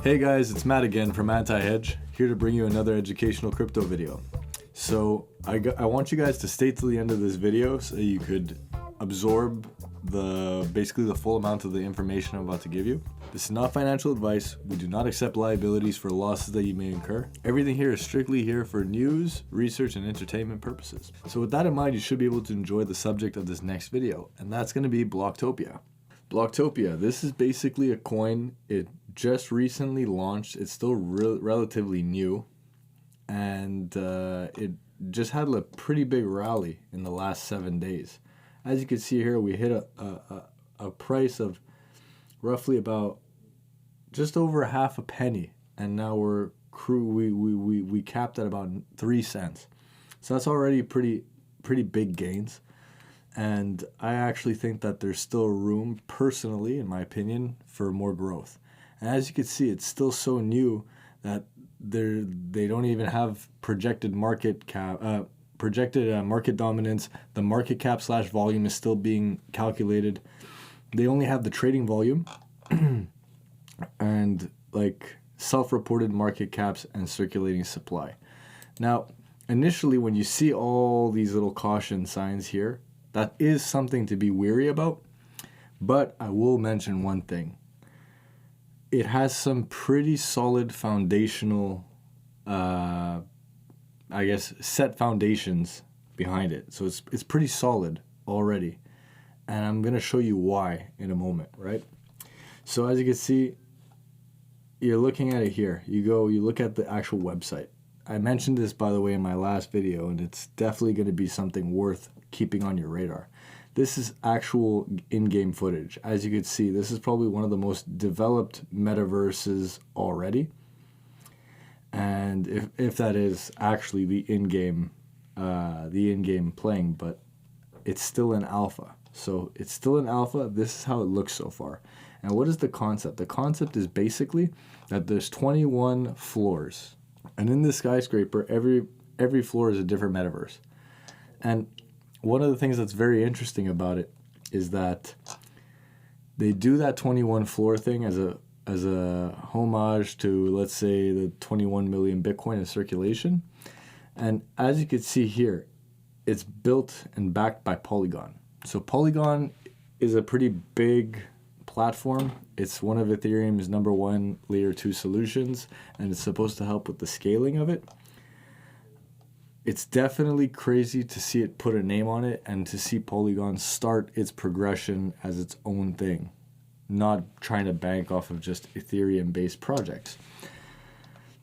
Hey guys, it's Matt again from Hedge, here to bring you another educational crypto video. So I want you guys to stay till the end of this video so you could absorb basically the full amount of the information I'm about to give you. This is not financial advice. We do not accept liabilities for losses that you may incur. Everything here is strictly here for news, research, and entertainment purposes. So with that in mind, you should be able to enjoy the subject of this next video, and that's going to be Bloktopia. Bloktopia, this is basically a coin. It just recently launched. It's still relatively new, and it just had a pretty big rally in the last 7 days. As you can see here, we hit a price of roughly about just over half a penny, and now we capped at about 3 cents. So that's already pretty big gains. And I actually think that there's still room, personally, in my opinion, for more growth. And as you can see, it's still so new that they don't even have projected market dominance. The market cap / volume is still being calculated. They only have the trading volume and like self-reported market caps and circulating supply. Now, initially, when you see all these little caution signs here, that is something to be wary about, but I will mention one thing. It has some pretty solid foundational, set foundations behind it. So it's pretty solid already. And I'm going to show you why in a moment, right? So as you can see, you're looking at it here. You look at the actual website. I mentioned this, by the way, in my last video, and it's definitely going to be something worth keeping on your radar. This is actual in-game footage. As you can see, this is probably one of the most developed metaverses already. And if that is actually the in-game playing, but it's still in alpha. So it's still in alpha. This is how it looks so far. And what is the concept? The concept is basically that there's 21 floors. And in this skyscraper, every floor is a different metaverse. And one of the things that's very interesting about it is that they do that 21 floor thing as a homage to, let's say, the 21 million Bitcoin in circulation. And as you can see here, it's built and backed by Polygon. So Polygon is a pretty big platform. It's one of Ethereum's #1 layer 2 solutions, and it's supposed to help with the scaling of it. It's definitely crazy to see it put a name on it and to see Polygon start its progression as its own thing, not trying to bank off of just Ethereum-based projects.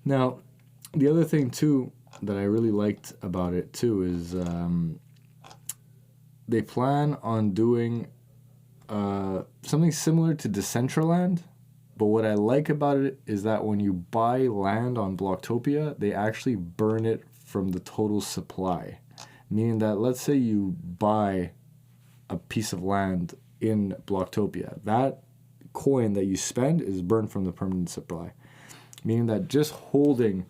Now, the other thing too that I really liked about it too is they plan on doing something similar to Decentraland, but what I like about it is that when you buy land on Bloktopia, they actually burn it from the total supply. Meaning that, let's say you buy a piece of land in Bloktopia, that coin that you spend is burned from the permanent supply. Meaning that just holding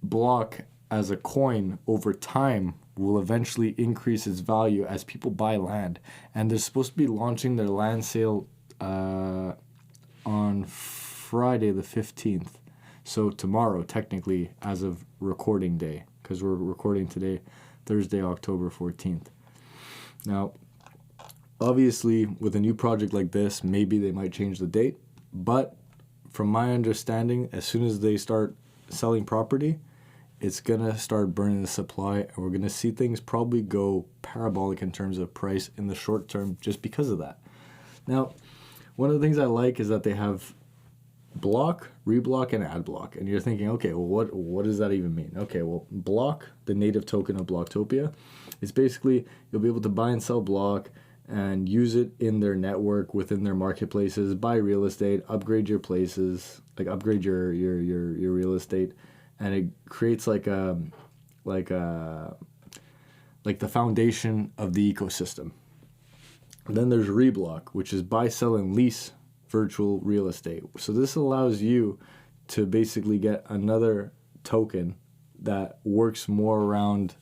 Block as a coin over time will eventually increase its value as people buy land. And they're supposed to be launching their land sale on Friday the 15th. So tomorrow, technically, as of recording day, because we're recording today, Thursday, October 14th. Now, obviously, with a new project like this, maybe they might change the date. But from my understanding, as soon as they start selling property, it's going to start burning the supply, and we're going to see things probably go parabolic in terms of price in the short term just because of that. Now, one of the things I like is that they have block, reblock, and add block. And you're thinking, okay, well, what does that even mean? Okay, well, block, the native token of Bloktopia, is basically you'll be able to buy and sell block and use it in their network, within their marketplaces, buy real estate, upgrade your places, like upgrade your real estate, and it creates like the foundation of the ecosystem. And then there's reblock, which is buy, sell, and lease virtual real estate. So this allows you to basically get another token that works more around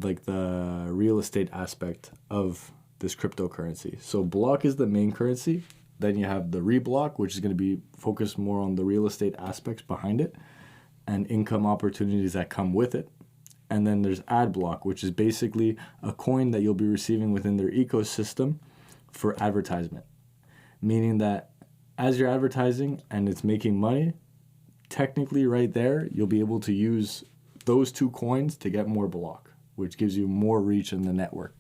like the real estate aspect of this cryptocurrency. So Block is the main currency, Then you have the reblock, which is going to be focused more on the real estate aspects behind it and income opportunities that come with it. And then there's ad block, which is basically a coin that you'll be receiving within their ecosystem for advertisement. Meaning that as you're advertising and it's making money, technically right there, you'll be able to use those two coins to get more block, which gives you more reach in the network.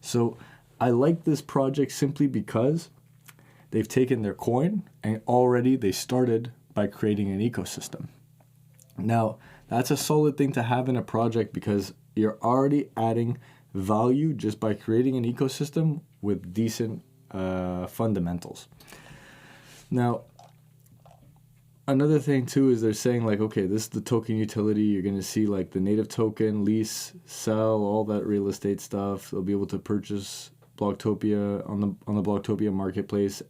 So I like this project simply because they've taken their coin and already they started by creating an ecosystem. Now, that's a solid thing to have in a project because you're already adding value just by creating an ecosystem with decent fundamentals. Now, another thing too is they're saying like, okay, this is the token utility. You're going to see like the native token, lease, sell, all that real estate stuff. They'll be able to purchase Bloktopia on the Bloktopia marketplace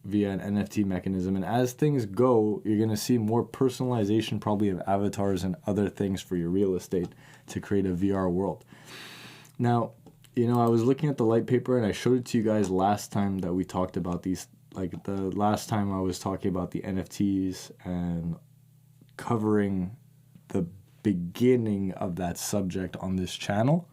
via an NFT mechanism. And as things go, you're going to see more personalization probably of avatars and other things for your real estate to create a VR world. Now, I was looking at the light paper and I showed it to you guys last time that we talked about these, like the last time I was talking about the NFTs and covering the beginning of that subject on this channel.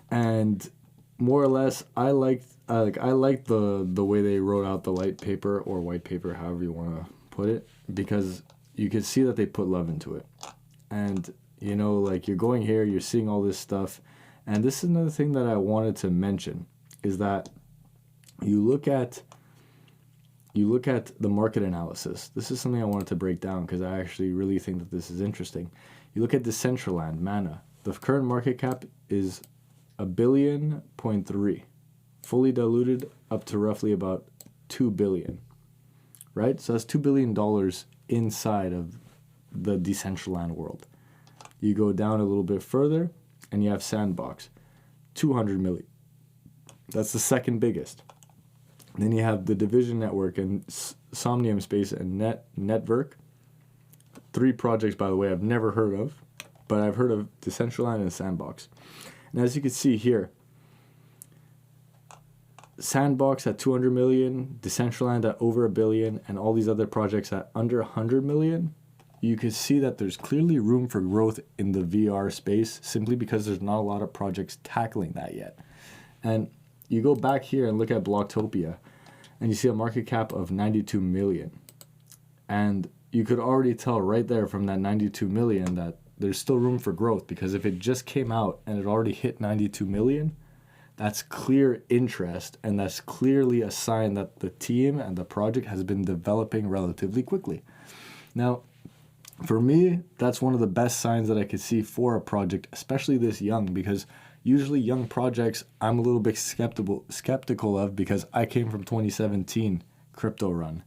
And more or less, I liked the way they wrote out the light paper or white paper, however you want to put it, because you could see that they put love into it. And, like you're going here, you're seeing all this stuff. And this is another thing that I wanted to mention is that you look at the market analysis. This is something I wanted to break down because I actually really think that this is interesting. You look at Decentraland, Mana. The current market cap is $1.3 billion, fully diluted up to roughly about $2 billion, right? So that's $2 billion inside of the Decentraland world. You go down a little bit further and you have Sandbox, 200 million. That's the second biggest. Then you have the Division Network and Somnium Space and Network. 3 projects, by the way, I've never heard of, but I've heard of Decentraland and Sandbox. And as you can see here, Sandbox at 200 million, Decentraland at over $1 billion, and all these other projects at under 100 million, you can see that there's clearly room for growth in the VR space simply because there's not a lot of projects tackling that yet. And you go back here and look at Bloktopia, and you see a market cap of 92 million. And you could already tell right there from that 92 million that there's still room for growth, because if it just came out and it already hit 92 million, that's clear interest, and that's clearly a sign that the team and the project has been developing relatively quickly. Now, for me, that's one of the best signs that I could see for a project, especially this young, because usually young projects I'm a little bit skeptical of, because I came from 2017 crypto run.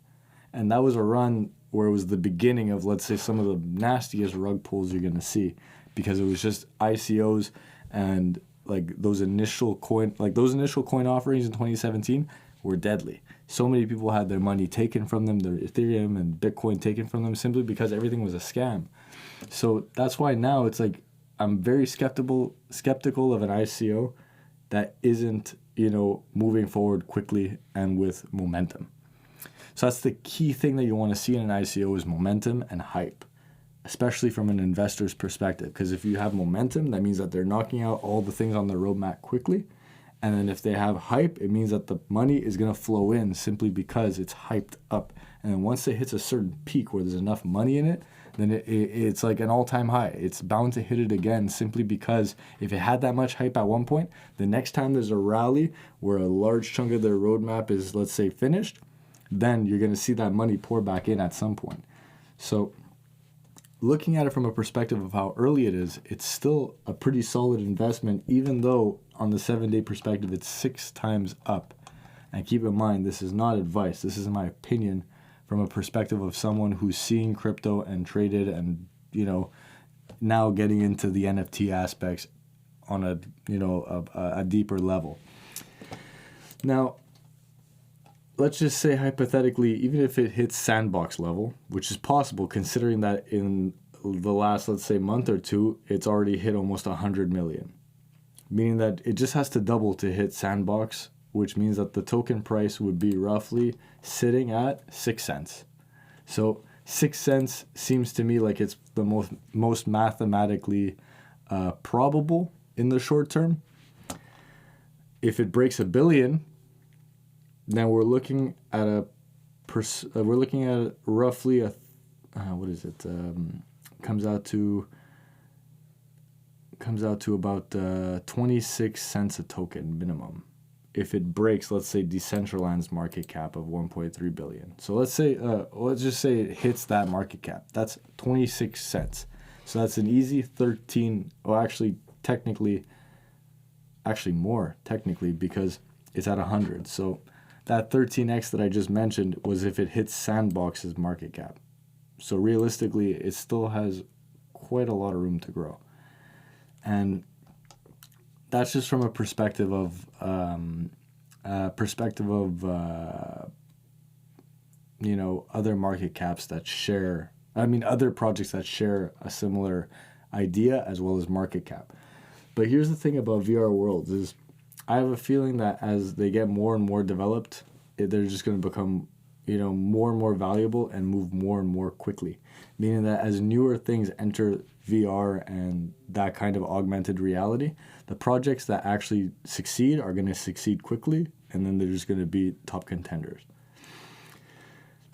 And that was a run where it was the beginning of, let's say, some of the nastiest rug pulls you're going to see, because it was just ICOs and like those initial coin offerings in 2017 were deadly. So many people had their money taken from them, their Ethereum and Bitcoin taken from them, simply because everything was a scam. So that's why now it's like I'm very skeptical of an ICO that isn't, moving forward quickly and with momentum. So that's the key thing that you want to see in an ICO is momentum and hype, especially from an investor's perspective. Because if you have momentum, that means that they're knocking out all the things on the roadmap quickly. And then if they have hype, it means that the money is going to flow in simply because it's hyped up. And then once it hits a certain peak where there's enough money in it, then it's like an all-time high. It's bound to hit it again simply because if it had that much hype at one point, the next time there's a rally where a large chunk of their roadmap is, let's say, finished, then you're going to see that money pour back in at some point. So looking at it from a perspective of how early it is, it's still a pretty solid investment, even though on the 7-day perspective, it's 6 times up. And keep in mind, this is not advice. This is my opinion from a perspective of someone who's seeing crypto and traded and, now getting into the NFT aspects on a deeper level. Now, let's just say hypothetically, even if it hits Sandbox level, which is possible considering that in the last, let's say, month or two, it's already hit almost 100 million. Meaning that it just has to double to hit Sandbox, which means that the token price would be roughly sitting at 6 cents. So 6 cents seems to me like it's the most mathematically probable in the short term. If it breaks 1 billion, then we're looking at roughly a what is it? Comes out to about 26 cents a token minimum. If it breaks, let's say, Decentraland's market cap of 1.3 billion. So let's just say it hits that market cap. That's 26 cents. So that's an easy 13, or actually more technically, because it's at 100. So that 13x that I just mentioned was if it hits Sandbox's market cap. So realistically, it still has quite a lot of room to grow. And that's just from a perspective of other market caps that share, other projects that share a similar idea as well as market cap. But here's the thing about VR worlds is I have a feeling that as they get more and more developed, they're just going to become, more and more valuable and move more and more quickly. Meaning that as newer things enter VR and that kind of augmented reality, the projects that actually succeed are going to succeed quickly, and then they're just going to be top contenders.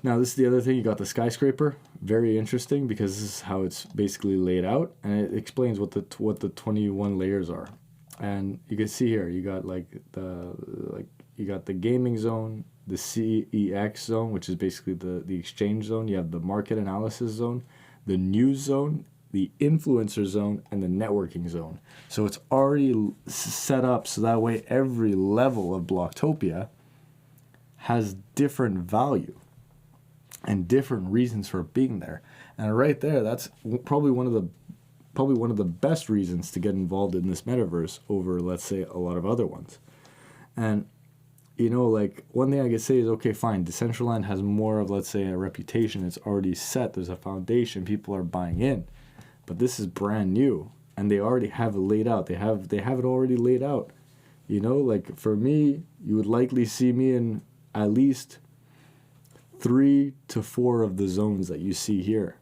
Now, this is the other thing. You got the skyscraper. Very interesting because this is how it's basically laid out, and it explains what the 21 layers are. And you can see here, you got you got the gaming zone, the CEX zone, which is basically the exchange zone. You have the market analysis zone, the news zone, the influencer zone, and the networking zone. So it's already set up so that way every level of Bloktopia has different value and different reasons for being there. And right there, that's probably one of the best reasons to get involved in this metaverse over, let's say, a lot of other ones. And one thing I could say is, okay, fine, Decentraland has more of, let's say, a reputation. It's already set. There's a foundation. People are buying in. But this is brand new, and they already have it laid out. They have it already laid out. For me, you would likely see me in at least 3 to 4 of the zones that you see here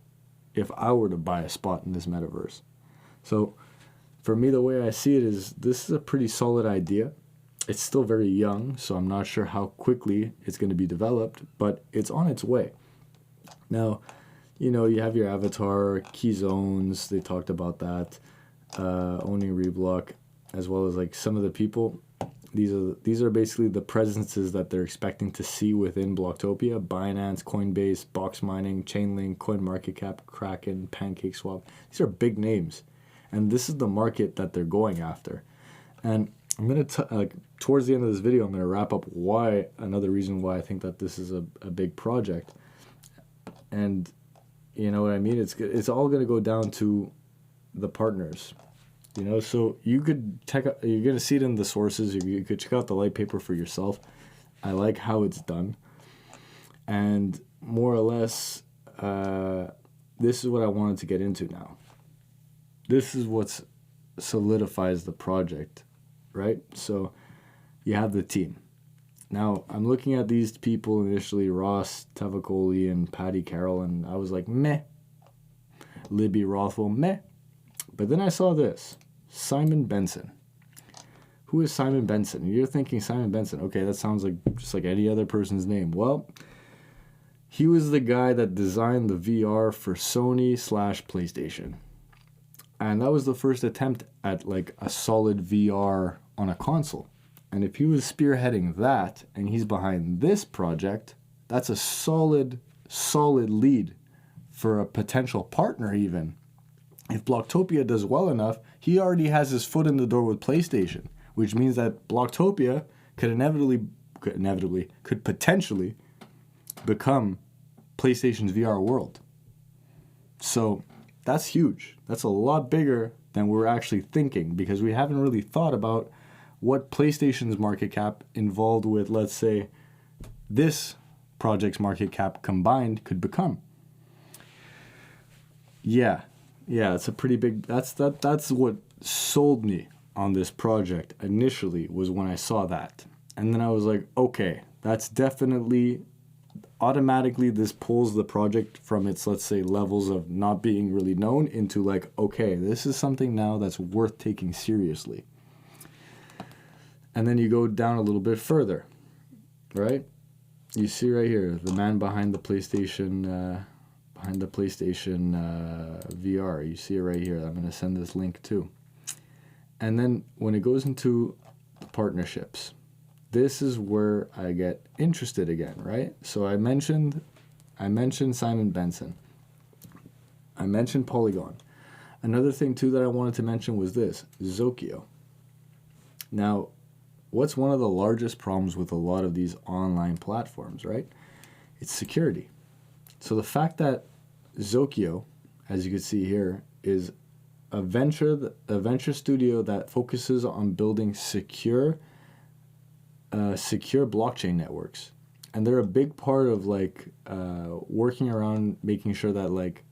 if I were to buy a spot in this metaverse. So for me, the way I see it is this is a pretty solid idea. It's still very young, so I'm not sure how quickly it's going to be developed, but it's on its way. Now, you have your avatar, key zones, they talked about that, owning Reblock, as well as some of the people. These are basically the presences that they're expecting to see within Bloktopia: Binance, Coinbase, Box Mining, Chainlink, CoinMarketCap, Kraken, PancakeSwap. These are big names, and this is the market that they're going after. And I'm going to, towards the end of this video, I'm going to wrap up another reason why I think that this is a big project. And you know what I mean? It's all going to go down to the partners. So you could check out, you're going to see it in the sources. You could check out the light paper for yourself. I like how it's done. And more or less, this is what I wanted to get into now. This is what solidifies the project, right? So you have the team. Now, I'm looking at these people initially, Ross Tavakoli and Patty Carroll, and I was like, meh. Libby Rothwell, meh. But then I saw this, Simon Benson. Who is Simon Benson? And you're thinking, Simon Benson, okay, that sounds like just like any other person's name. Well, he was the guy that designed the VR for Sony/PlayStation. And that was the first attempt at a solid VR on a console. And if he was spearheading that, and he's behind this project, that's a solid lead for a potential partner even. If Bloktopia does well enough, he already has his foot in the door with PlayStation, which means that Bloktopia could potentially become PlayStation's VR world. So that's huge. That's a lot bigger than we're actually thinking, because we haven't really thought about what PlayStation's market cap involved with, let's say, this project's market cap combined could become. Yeah, it's a pretty big. That's what sold me on this project initially, was when I saw that. And then I was like, okay, that's definitely automatically this pulls the project from its, let's say, levels of not being really known into like, okay, this is something now that's worth taking seriously. And then you go down a little bit further, right? You see right here, the man behind the PlayStation VR. You see it right here. I'm going to send this link too. And then when it goes into partnerships, this is where I get interested again, right? So I mentioned Simon Benson. I mentioned Polygon. Another thing too that I wanted to mention was this, Zokyo. Now, what's one of the largest problems with a lot of these online platforms, right? It's security. So the fact that Zokyo, as you can see here, is a venture studio that focuses on building secure blockchain networks, and they're a big part of like working around making sure that like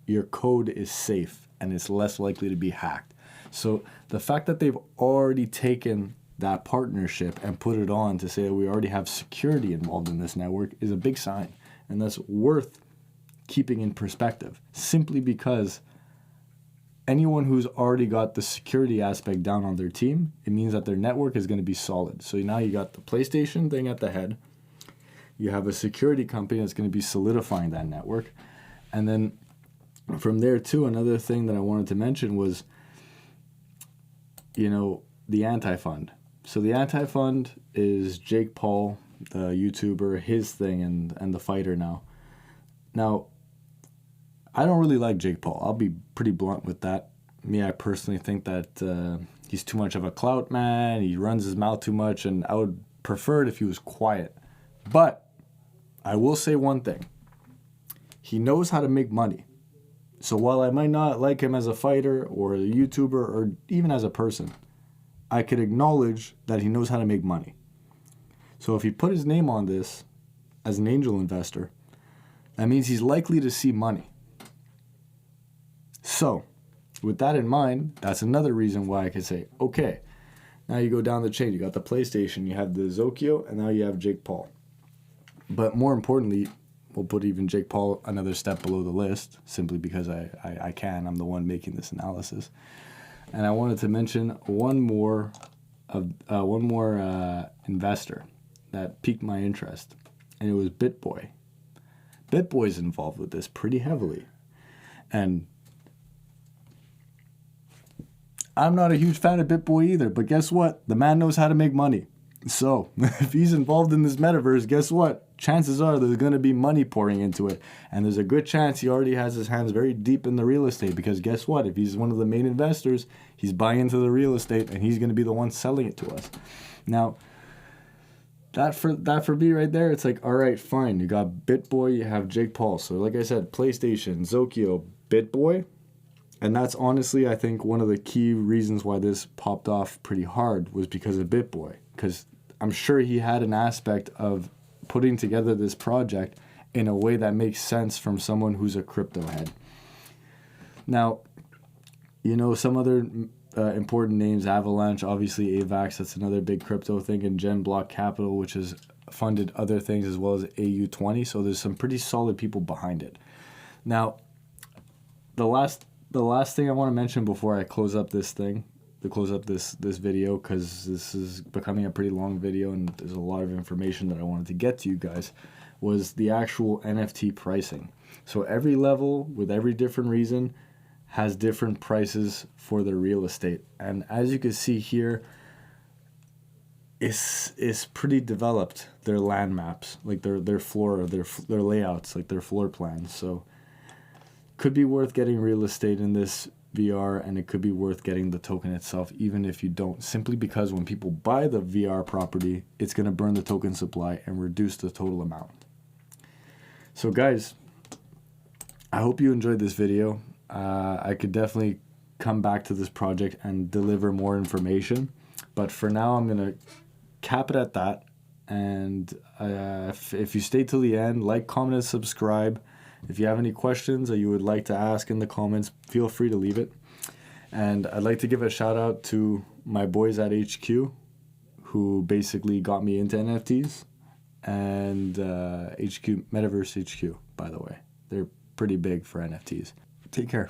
your code is safe and it's less likely to be hacked. So the fact that they've already taken that partnership and put it on to say that we already have security involved in this network is a big sign, and that's worth keeping in perspective, simply because anyone who's already got the security aspect down on their team, it means that their network is going to be solid. So now you got the PlayStation thing at the head. You have a security company that's going to be solidifying that network. And then from there too, another thing that I wanted to mention was, the anti-fund. So the anti-fund is Jake Paul, the YouTuber, his thing, and the fighter now. Now, I don't really like Jake Paul. I'll be pretty blunt with that. I personally think that he's too much of a clout man. He runs his mouth too much, and I would prefer it if he was quiet. But I will say one thing. He knows how to make money. So while I might not like him as a fighter or a YouTuber or even as a person, I could acknowledge that he knows how to make money. So if he put his name on this as an angel investor, that means he's likely to see money. So, with that in mind, that's another reason why I could say, okay, now you go down the chain. You got the PlayStation, you have the Zokyo, and now you have Jake Paul. But more importantly, we'll put even Jake Paul another step below the list, simply because I can. I'm the one making this analysis. And I wanted to mention one more investor that piqued my interest, and it was BitBoy. BitBoy's involved with this pretty heavily. And I'm not a huge fan of BitBoy either, but guess what? The man knows how to make money. So if he's involved in this metaverse, guess what? Chances are there's going to be money pouring into it. And there's a good chance he already has his hands very deep in the real estate, because guess what? If he's one of the main investors, he's buying into the real estate and he's going to be the one selling it to us. Now, that for me right there, it's like, all right, fine. You got BitBoy, you have Jake Paul. So like I said, PlayStation, Zokyo, BitBoy. And that's honestly, I think, one of the key reasons why this popped off pretty hard was because of BitBoy. Because I'm sure he had an aspect of putting together this project in a way that makes sense from someone who's a crypto head. Now, some other important names, Avalanche, obviously AVAX, that's another big crypto thing, and Gen Block Capital, which has funded other things, as well as AU20. So there's some pretty solid people behind it. Now, the last thing I want to mention before I close up this video, because this is becoming a pretty long video and there's a lot of information that I wanted to get to you guys, was the actual NFT pricing. So every level with every different reason has different prices for their real estate. And as you can see here, is pretty developed, their land maps, like their layouts, like their floor plans. So could be worth getting real estate in this VR, and it could be worth getting the token itself, even if you don't, simply because when people buy the VR property, it's going to burn the token supply and reduce the total amount. So guys, I hope you enjoyed this video. I could definitely come back to this project and deliver more information, but for now I'm going to cap it at that. And if you stay till the end, like, comment, and subscribe. If you have any questions that you would like to ask in the comments, feel free to leave it. And I'd like to give a shout out to my boys at HQ, who basically got me into NFTs, and HQ Metaverse HQ, by the way. They're pretty big for NFTs. Take care.